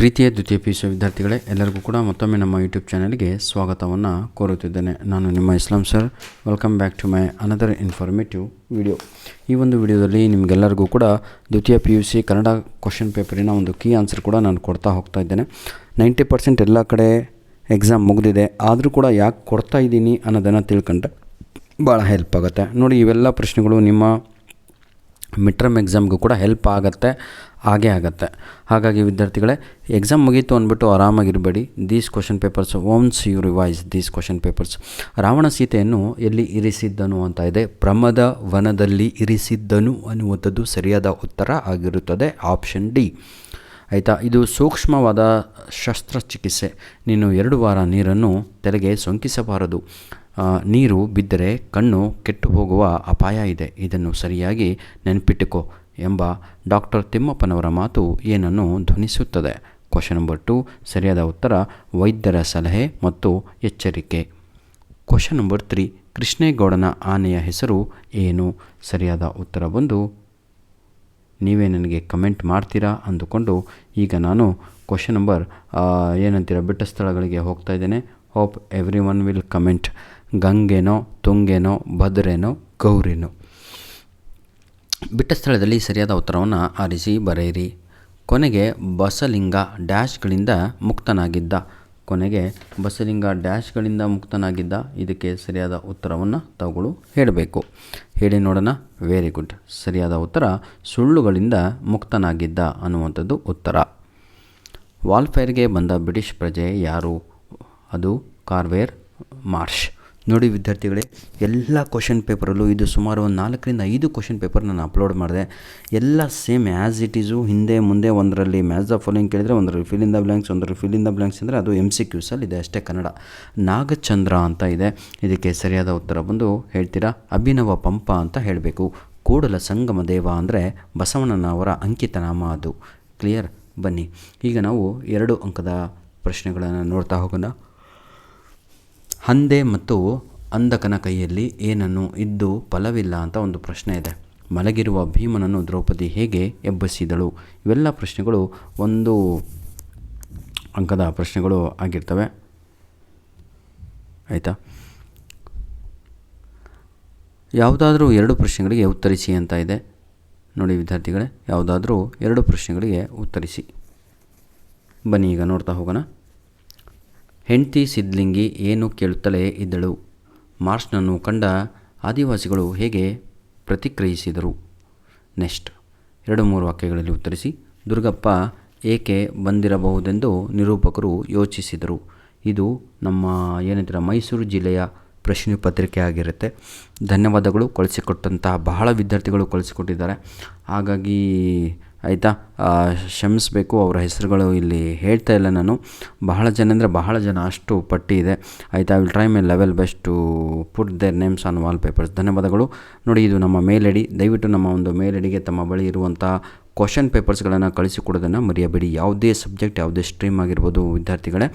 ಪ್ರೀತಿಯ ದ್ವಿತೀಯ PUC ವಿದ್ಯಾರ್ಥಿಗಳೇ, ಎಲ್ಲರಿಗೂ ಕೂಡ ಮತ್ತೊಮ್ಮೆ ನಮ್ಮ ಯೂಟ್ಯೂಬ್ ಚಾನಲ್ಗೆ ಸ್ವಾಗತವನ್ನು ಕೋರುತ್ತಿದ್ದೇನೆ. ನಾನು ನಿಮ್ಮ Islam sir. Welcome back to my another informative video. ಈ ಒಂದು ವಿಡಿಯೋದಲ್ಲಿ ನಿಮಗೆಲ್ಲರಿಗೂ ಕೂಡ ದ್ವಿತೀಯ PUC ಕನ್ನಡ ಕ್ವಶನ್ ಪೇಪರಿನ ಒಂದು ಕೀ ಆನ್ಸರ್ ಕೂಡ ನಾನು ಕೊಡ್ತಾ ಹೋಗ್ತಾ ಇದ್ದೇನೆ. 90% ಎಲ್ಲ ಕಡೆ ಎಕ್ಸಾಮ್ ಮುಗಿದಿದೆ, ಆದರೂ ಕೂಡ ಯಾಕೆ ಕೊಡ್ತಾ ಇದ್ದೀನಿ ಅನ್ನೋದನ್ನು ತಿಳ್ಕೊಂಡ್ರೆ ಭಾಳ ಹೆಲ್ಪ್ ಆಗುತ್ತೆ. ನೋಡಿ, ಇವೆಲ್ಲ ಪ್ರಶ್ನೆಗಳು ನಿಮ್ಮ ಮಿಡ್ ಟರ್ಮ್ ಎಕ್ಸಾಮ್ಗೂ ಕೂಡ ಹೆಲ್ಪ್ ಆಗೇ ಆಗುತ್ತೆ. ಹಾಗಾಗಿ ವಿದ್ಯಾರ್ಥಿಗಳೇ, ಎಕ್ಸಾಮ್ ಮುಗೀತು ಅಂದ್ಬಿಟ್ಟು ಆರಾಮಾಗಿರಬೇಡಿ. These question papers once you revise these question papers. Ravana ಸೀತೆಯನ್ನು ಎಲ್ಲಿ ಇರಿಸಿದ್ದನು ಅಂತ ಇದೆ. ಪ್ರಮದ ವನದಲ್ಲಿ ಇರಿಸಿದ್ದನು ಅನ್ನುವಂಥದ್ದು ಸರಿಯಾದ ಉತ್ತರ ಆಗಿರುತ್ತದೆ, ಆಪ್ಷನ್ ಡಿ. ಆಯಿತಾ. ಇದು ಸೂಕ್ಷ್ಮವಾದ ಶಸ್ತ್ರಚಿಕಿತ್ಸೆ. ನೀನು 2 ವಾರ ನೀರನ್ನು ತಲೆಗೆ ಸೋಂಕಿಸಬಾರದು. ನೀರು ಬಿದ್ದರೆ ಕಣ್ಣು ಕೆಟ್ಟು ಹೋಗುವ ಅಪಾಯ ಇದೆ, ಇದನ್ನು ಸರಿಯಾಗಿ ನೆನಪಿಟ್ಟುಕೋ ಎಂಬ ಡಾಕ್ಟರ್ ತಿಮ್ಮಪ್ಪನವರ ಮಾತು ಏನನ್ನು ಧ್ವನಿಸುತ್ತದೆ. ಕ್ವಶನ್ ನಂಬರ್ 2 ಸರಿಯಾದ ಉತ್ತರ ವೈದ್ಯರ ಸಲಹೆ ಮತ್ತು ಎಚ್ಚರಿಕೆ. ಕ್ವಶನ್ ನಂಬರ್ 3 ಕೃಷ್ಣೇಗೌಡನ ಆನೆಯ ಹೆಸರು ಏನು? ಸರಿಯಾದ ಉತ್ತರ ಬಂದು ನೀವೇ ನನಗೆ ಕಮೆಂಟ್ ಮಾಡ್ತೀರಾ ಅಂದುಕೊಂಡು ಈಗ ನಾನು ಕ್ವಶನ್ ನಂಬರ್ ಬಿಟ್ಟ ಸ್ಥಳಗಳಿಗೆ ಹೋಗ್ತಾ ಇದ್ದೇನೆ. Hope every one will comment. ಗಂಗೆನೋ, ತುಂಗೆನೋ, ಭದ್ರೇನೋ, ಗೌರಿನೋ. ಬಿಟ್ಟ ಸ್ಥಳದಲ್ಲಿ ಸರಿಯಾದ ಉತ್ತರವನ್ನು ಆರಿಸಿ ಬರೆಯಿರಿ. ಕೊನೆಗೆ ಬಸಲಿಂಗ ಡ್ಯಾಶ್ಗಳಿಂದ ಮುಕ್ತನಾಗಿದ್ದ. ಕೊನೆಗೆ ಬಸಲಿಂಗ ಡ್ಯಾಶ್ಗಳಿಂದ ಮುಕ್ತನಾಗಿದ್ದ. ಇದಕ್ಕೆ ಸರಿಯಾದ ಉತ್ತರವನ್ನು ತಾವುಗಳು ಹೇಳಬೇಕು. ಹೇಳಿ ನೋಡೋಣ. Very good. ಸರಿಯಾದ ಉತ್ತರ ಸುಳ್ಳುಗಳಿಂದ ಮುಕ್ತನಾಗಿದ್ದ ಅನ್ನುವಂಥದ್ದು ಉತ್ತರ. ವಾಲ್ಫೇರ್ಗೆ ಬಂದ ಬ್ರಿಟಿಷ್ ಪ್ರಜೆ ಯಾರು? ಅದು ಕಾರ್ವೇರ್ ಮಾರ್ಷ್. ನೋಡಿ ವಿದ್ಯಾರ್ಥಿಗಳೇ, ಎಲ್ಲ ಕ್ವಶನ್ ಪೇಪರಲ್ಲೂ ಇದು ಸುಮಾರು ಒಂದು 4 ರಿಂದ 5 ಕ್ವಶನ್ ಪೇಪರ್ ನಾನು ಅಪ್ಲೋಡ್ ಮಾಡಿದೆ. ಎಲ್ಲ ಸೇಮ್ ಆ್ಯಸ್ ಇಟ್ ಈಸು. ಹಿಂದೆ ಮುಂದೆ ಒಂದರಲ್ಲಿ ಮ್ಯಾಚ್ ದ ಫಾಲೋಯಿಂಗ್ ಕೇಳಿದರೆ, ಒಂದರಲ್ಲಿ ಫಿಲ್ ಇನ್ ದ ಬ್ಲ್ಯಾಂಕ್ಸ್, ಒಂದರಲ್ಲಿ ಫಿಲ್ ಇನ್ ದ ಬ್ಲ್ಯಾಂಕ್ಸ್ ಅಂದರೆ ಅದು MCQಸಲ್ಲಿ ಇದೆ ಅಷ್ಟೇ. ಕನ್ನಡ ನಾಗಚಂದ್ರ ಅಂತ ಇದೆ. ಇದಕ್ಕೆ ಸರಿಯಾದ ಉತ್ತರ ಬಂದು ಹೇಳ್ತೀರಾ, ಅಭಿನವ ಪಂಪ ಅಂತ ಹೇಳಬೇಕು. ಕೂಡಲ ಸಂಗಮ ದೇವ ಅಂದರೆ ಬಸವಣ್ಣನವರ ಅಂಕಿತ ನಾಮ ಅದು. ಕ್ಲಿಯರ್? ಬನ್ನಿ ಈಗ ನಾವು 2 ಅಂಕದ ಪ್ರಶ್ನೆಗಳನ್ನು ನೋಡ್ತಾ ಹೋಗೋಣ. ಹಂದೆ ಮತ್ತು ಅಂಧಕನ ಕೈಯಲ್ಲಿ ಏನನ್ನು ಇದ್ದು ಫಲವಿಲ್ಲ ಅಂತ ಒಂದು ಪ್ರಶ್ನೆ ಇದೆ. ಮಲಗಿರುವ ಭೀಮನನ್ನು ದ್ರೌಪದಿ ಹೇಗೆ ಎಬ್ಬಿಸಿದಳು? ಇವೆಲ್ಲ ಪ್ರಶ್ನೆಗಳು 1 ಅಂಕದ ಪ್ರಶ್ನೆಗಳು ಆಗಿರ್ತವೆ. ಆಯಿತಾ. ಯಾವುದಾದ್ರೂ 2 ಪ್ರಶ್ನೆಗಳಿಗೆ ಉತ್ತರಿಸಿ ಅಂತ ಇದೆ. ನೋಡಿ ವಿದ್ಯಾರ್ಥಿಗಳೇ, ಯಾವುದಾದ್ರೂ 2 ಪ್ರಶ್ನೆಗಳಿಗೆ ಉತ್ತರಿಸಿ. ಬನ್ನಿ ಈಗ ನೋಡ್ತಾ ಹೋಗೋಣ. ಹೆಂಡತಿ ಸಿದ್ಲಿಂಗಿ ಏನು ಕೇಳುತ್ತಲೇ ಇದ್ದಳು? ಮಾರ್ಷ್ನನ್ನು ಕಂಡ ಆದಿವಾಸಿಗಳು ಹೇಗೆ ಪ್ರತಿಕ್ರಿಯಿಸಿದರು? ನೆಕ್ಸ್ಟ್ 2-3 ವಾಕ್ಯಗಳಲ್ಲಿ ಉತ್ತರಿಸಿ. ದುರ್ಗಪ್ಪ ಏಕೆ ಬಂದಿರಬಹುದೆಂದು ನಿರೂಪಕರು ಯೋಚಿಸಿದರು? ಇದು ನಮ್ಮ ಮೈಸೂರು ಜಿಲ್ಲೆಯ ಪ್ರಶ್ನೆ ಪತ್ರಿಕೆ ಆಗಿರುತ್ತೆ. ಧನ್ಯವಾದಗಳು. ಕಳಿಸಿಕೊಟ್ಟಂತಹ ಬಹಳ ವಿದ್ಯಾರ್ಥಿಗಳು ಕಳಿಸಿಕೊಟ್ಟಿದ್ದಾರೆ. ಹಾಗಾಗಿ ಆಯಿತಾ, ಕ್ಷಮಿಸಬೇಕು. ಅವರ ಹೆಸರುಗಳು ಇಲ್ಲಿ ಹೇಳ್ತಾ ಇಲ್ಲ ನಾನು. ಬಹಳ ಜನ ಅಷ್ಟು ಪಟ್ಟಿ ಇದೆ. ಆಯಿತಾ. I will try my level best to put their names on wallpapers. ಧನ್ಯವಾದಗಳು. ನೋಡಿ, ಇದು ನಮ್ಮ ಮೇಲ್ ಐಡಿ. ದಯವಿಟ್ಟು ನಮ್ಮ ಒಂದು ಮೇಲ್ ಐಡಿಗೆ ತಮ್ಮ ಬಳಿ ಇರುವಂಥ ಕ್ವಶನ್ ಪೇಪರ್ಸ್ಗಳನ್ನು ಕಳಿಸಿಕೊಡೋದನ್ನು ಮರೆಯಬೇಡಿ. ಯಾವುದೇ ಸಬ್ಜೆಕ್ಟ್, ಯಾವುದೇ ಸ್ಟ್ರೀಮ್ ಆಗಿರ್ಬೋದು ವಿದ್ಯಾರ್ಥಿಗಳೇ.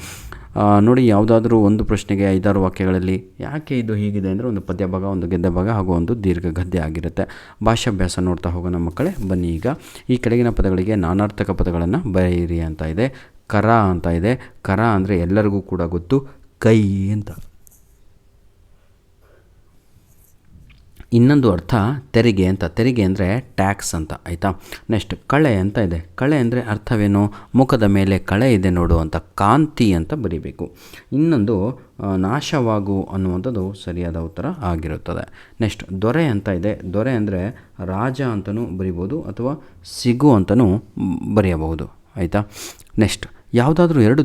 ನೋಡಿ, ಯಾವುದಾದ್ರೂ ಒಂದು ಪ್ರಶ್ನೆಗೆ 5-6 ವಾಕ್ಯಗಳಲ್ಲಿ ಯಾಕೆ ಇದು ಹೀಗಿದೆ ಅಂದರೆ ಒಂದು ಪದ್ಯ ಭಾಗ, ಒಂದು ಗೆದ್ದೆ ಭಾಗ ಹಾಗೂ ಒಂದು ದೀರ್ಘ ಗದ್ಯ ಆಗಿರುತ್ತೆ. ಭಾಷಾಭ್ಯಾಸ ನೋಡ್ತಾ ಹೋಗೋಣ ಮಕ್ಕಳೇ. ಬನ್ನಿ ಈಗ ಈ ಕೆಳಗಿನ ಪದಗಳಿಗೆ ನಾನಾರ್ಥಕ ಪದಗಳನ್ನು ಬರೆಯಿರಿ ಅಂತ ಇದೆ. ಕರ ಅಂತ ಇದೆ. ಕರ ಅಂದರೆ ಎಲ್ಲರಿಗೂ ಕೂಡ ಗೊತ್ತು, ಕೈ ಅಂತ. ಇನ್ನೊಂದು ಅರ್ಥ ತೆರಿಗೆ ಅಂತ. ತೆರಿಗೆ ಅಂದರೆ ಟ್ಯಾಕ್ಸ್ ಅಂತ. ಆಯಿತಾ. ನೆಕ್ಸ್ಟ್ ಕಳೆ ಅಂತ ಇದೆ. ಕಳೆ ಅಂದರೆ ಅರ್ಥವೇನು? ಮುಖದ ಮೇಲೆ ಕಳೆ ಇದೆ ನೋಡು ಅಂತ, ಕಾಂತಿ ಅಂತ ಬರೀಬೇಕು. ಇನ್ನೊಂದು ನಾಶವಾಗು ಅನ್ನುವಂಥದ್ದು ಸರಿಯಾದ ಉತ್ತರ ಆಗಿರುತ್ತದೆ. ನೆಕ್ಸ್ಟ್ ದೊರೆ ಅಂತ ಇದೆ. ದೊರೆ ಅಂದರೆ ರಾಜ ಅಂತಲೂ ಬರಿಬೋದು ಅಥವಾ ಸಿಗು ಅಂತಲೂ ಬರೆಯಬಹುದು. ಆಯಿತಾ. ನೆಕ್ಸ್ಟ್ ಯಾವುದಾದ್ರೂ 2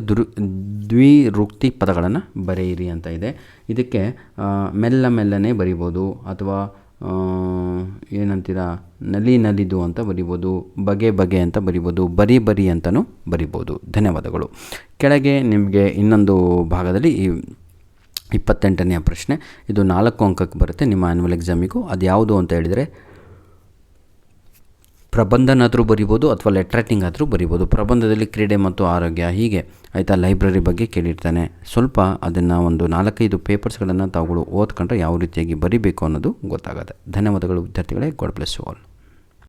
ದ್ವಿರುಕ್ತಿ ಪದಗಳನ್ನು ಬರೆಯಿರಿ ಅಂತ ಇದೆ. ಇದಕ್ಕೆ ಮೆಲ್ಲನೆ ಬರಿಬೋದು ಅಥವಾ ನಲಿದು ಅಂತ ಬರಿಬೋದು, ಬಗೆ ಅಂತ ಬರಿಬೋದು, ಬರಿ ಅಂತಲೂ ಬರಿಬೋದು. ಧನ್ಯವಾದಗಳು. ಕೆಳಗೆ ನಿಮಗೆ ಇನ್ನೊಂದು ಭಾಗದಲ್ಲಿ 28ನೇ ಪ್ರಶ್ನೆ. ಇದು 4 ಅಂಕಕ್ಕೆ ಬರುತ್ತೆ ನಿಮ್ಮ ಆ್ಯನ್ಯುವಲ್ ಎಕ್ಸಾಮಿಗೂ. ಅದು ಯಾವುದು ಅಂತ ಹೇಳಿದರೆ ಪ್ರಬಂಧನಾದರೂ ಬರಿಬೋದು ಅಥವಾ ಲೆಟರ್ ರೈಟಿಂಗ್ ಆದರೂ ಬರಿಬೋದು. ಪ್ರಬಂಧದಲ್ಲಿ ಕ್ರೀಡೆ ಮತ್ತು ಆರೋಗ್ಯ ಹೀಗೆ. ಆಯಿತಾ. ಲೈಬ್ರರಿ ಬಗ್ಗೆ ಕೇಳಿರ್ತಾನೆ. ಸ್ವಲ್ಪ ಅದನ್ನು ಒಂದು 4-5 ಪೇಪರ್ಸ್ಗಳನ್ನು ತಾವುಗಳು ಓದ್ಕೊಂಡ್ರೆ ಯಾವ ರೀತಿಯಾಗಿ ಬರಿಬೇಕು ಅನ್ನೋದು ಗೊತ್ತಾಗುತ್ತೆ. ಧನ್ಯವಾದಗಳು ವಿದ್ಯಾರ್ಥಿಗಳೇ. God bless you all.